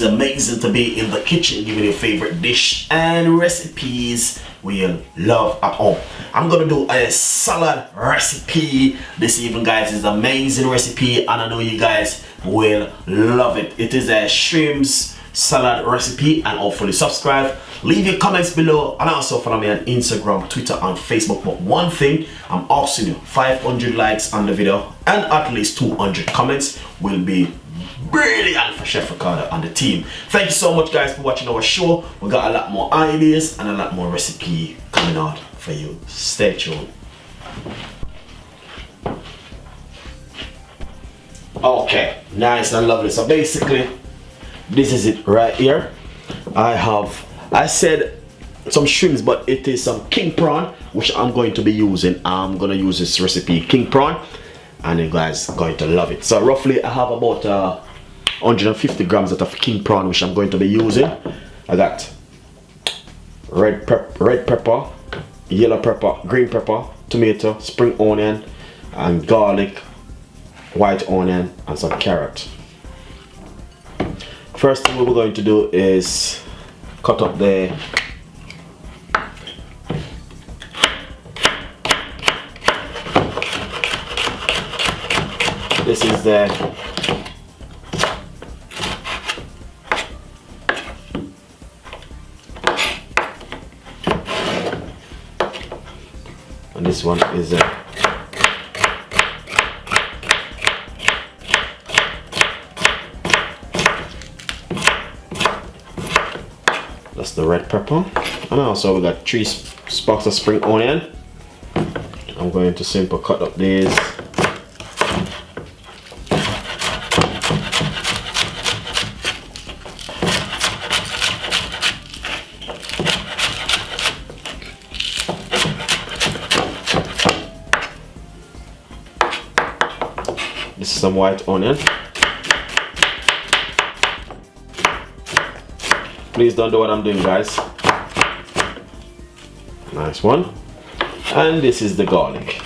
It's amazing to be in the kitchen giving your favorite dish and recipes we love at home. I'm gonna do a salad recipe this evening, guys. It's an amazing recipe and I know you guys will love it. It is a shrimps salad recipe, and hopefully subscribe, leave your comments below, and also follow me on Instagram, Twitter and Facebook. But one thing, I'm asking you, 500 likes on the video and at least 200 comments will be brilliant for Chef Ricardo and the team. Thank you so much, guys, for watching our show. We got a lot more ideas and a lot more recipe coming out for you. Stay tuned. Okay, nice and lovely. So basically, this is it right here. I said some shrimps, but it is some king prawn which I'm going to be using. I'm gonna use this recipe, king prawn, and you guys are going to love it. So roughly I have about 150 grams of king prawn which I'm going to be using. I got red pepper, yellow pepper, green pepper, tomato, spring onion, and garlic, white onion, and some carrot. First thing we're going to do is cut up the this is the and this one is that's the red pepper, and also we got 3 sparks of spring onion. I'm going to simply cut up these. This is some white onion. Please don't do what I'm doing, guys. Nice one. And this is the garlic.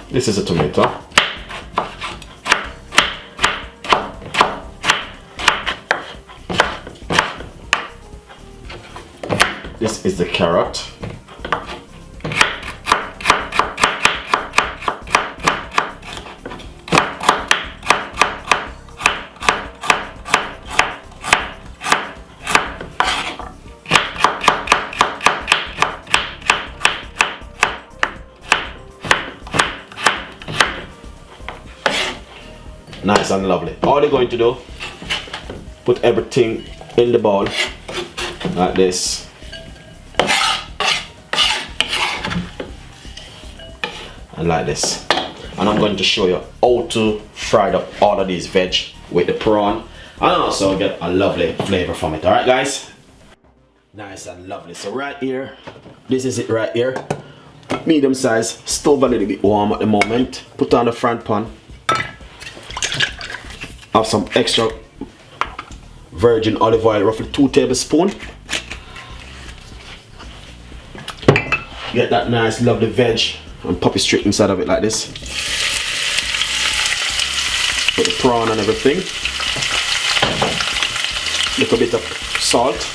This is a tomato. This is the carrot. Nice and lovely. All you're going to do, put everything in the bowl like this. And like this. And I'm going to show you how to fry up all of these veg with the prawn and also get a lovely flavor from it. Alright, guys? Nice and lovely. So right here, this is it right here. Medium size, stove a little bit warm at the moment. Put on the front pan. Have some extra virgin olive oil, roughly 2 tablespoons. Get that nice lovely veg and pop it straight inside of it like this. Put the prawn and everything. Little bit of salt.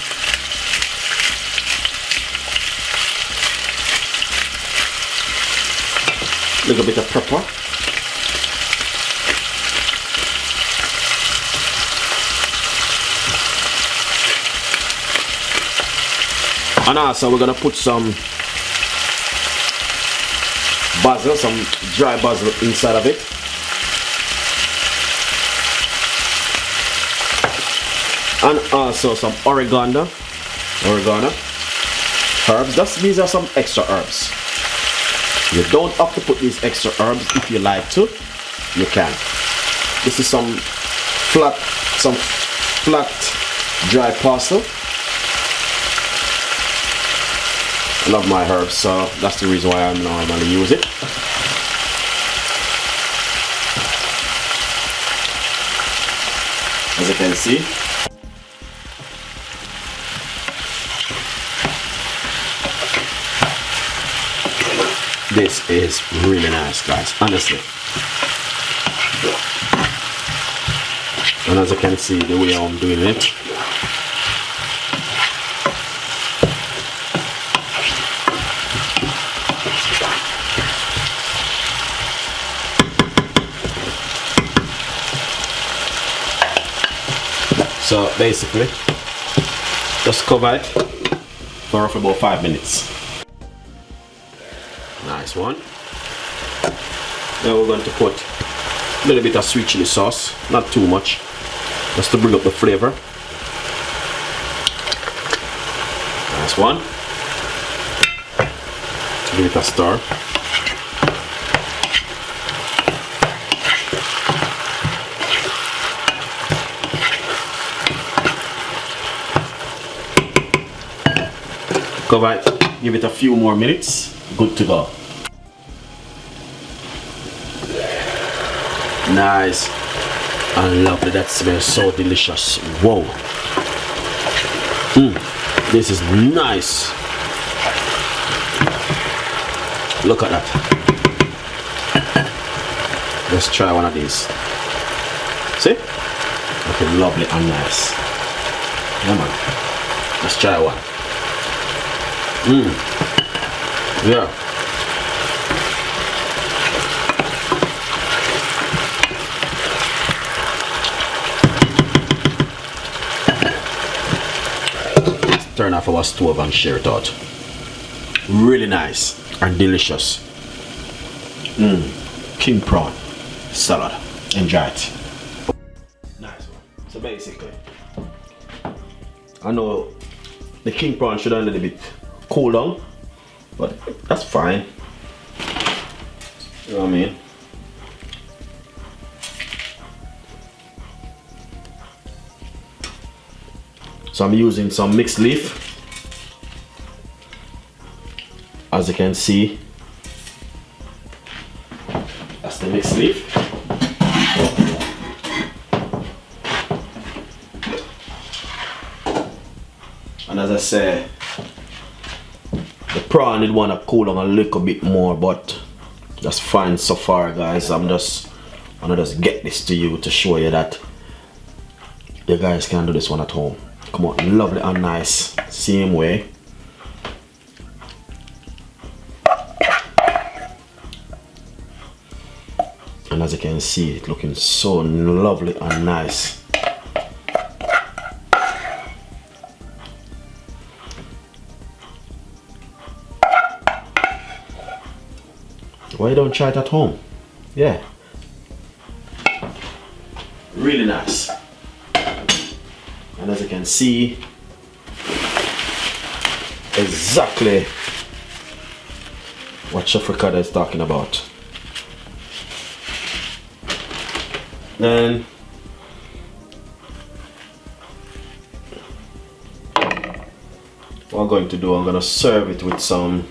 Little bit of pepper. And also we're gonna put some basil, some dry basil inside of it. And also some oregano herbs. These are some extra herbs. You don't have to put these extra herbs. If you like to, you can. This is some flat dry parsley. I love my herbs, so that's the reason why I normally use it. As you can see, this is really nice, guys, honestly. And as you can see, the way I'm doing it, so basically just cover it for roughly about 5 minutes. Nice one. Now we're going to put a little bit of sweet chili sauce, not too much, just to bring up the flavor. Nice one. To give it a stir. Cover it, give it a few more minutes, good to go. Nice and lovely, that smells so delicious. Whoa. This is nice. Look at that. Let's try one of these. See? Looking lovely and nice. Yeah man. Let's try one. Yeah. Let's turn off our stove and share it out. Really nice and delicious. King prawn salad. Enjoy it. Nice one. So basically, I know the king prawn should have a little bit cool down, but that's fine. You know what I mean? So I'm using some mixed leaf, as you can see. That's the mixed leaf. And as I say, the prawn did want to cool down a little bit more, but that's fine so far, guys. I'm gonna just get this to you to show you that you guys can do this one at home. Come on, lovely and nice, same way. And as you can see, it's looking so lovely and nice. Why don't try it at home? Yeah. Really nice. And as you can see, exactly what Chef Ricardo is talking about. Then what I'm going to do, I'm going to serve it with some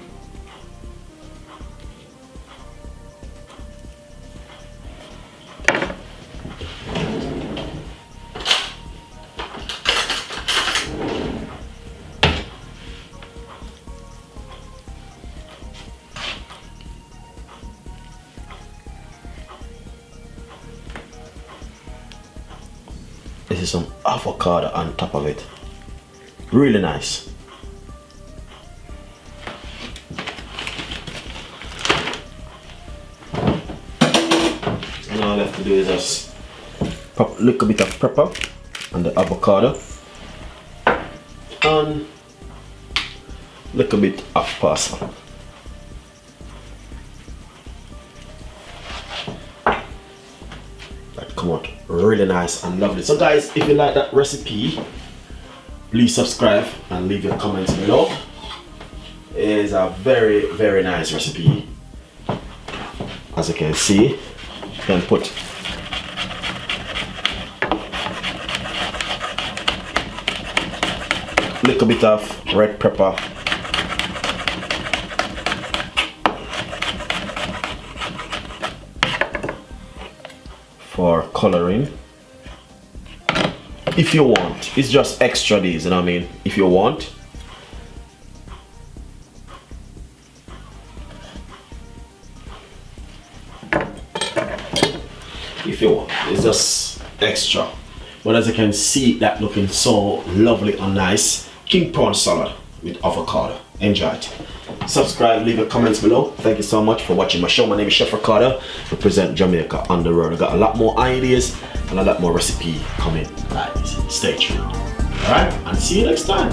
this is some avocado on top of it. Really nice. And all I have to do is just pop a little bit of pepper on the avocado and a little bit of parsley. Come out really nice and lovely. So guys, if you like that recipe, please subscribe and leave your comments below. It is a very, very nice recipe. As you can see, you can put a little bit of red pepper, for coloring if you want. It's just extra these, you know what I mean, if you want. If you want, it's just extra. But as you can see, that looking so lovely and nice. King prawn salad with avocado. Enjoy it. Subscribe, leave your comments below. Thank you so much for watching my show. My name is Chef Ricardo. Represent Jamaica on the road. I got a lot more ideas and a lot more recipe coming. Guys, stay tuned. Alright, and see you next time.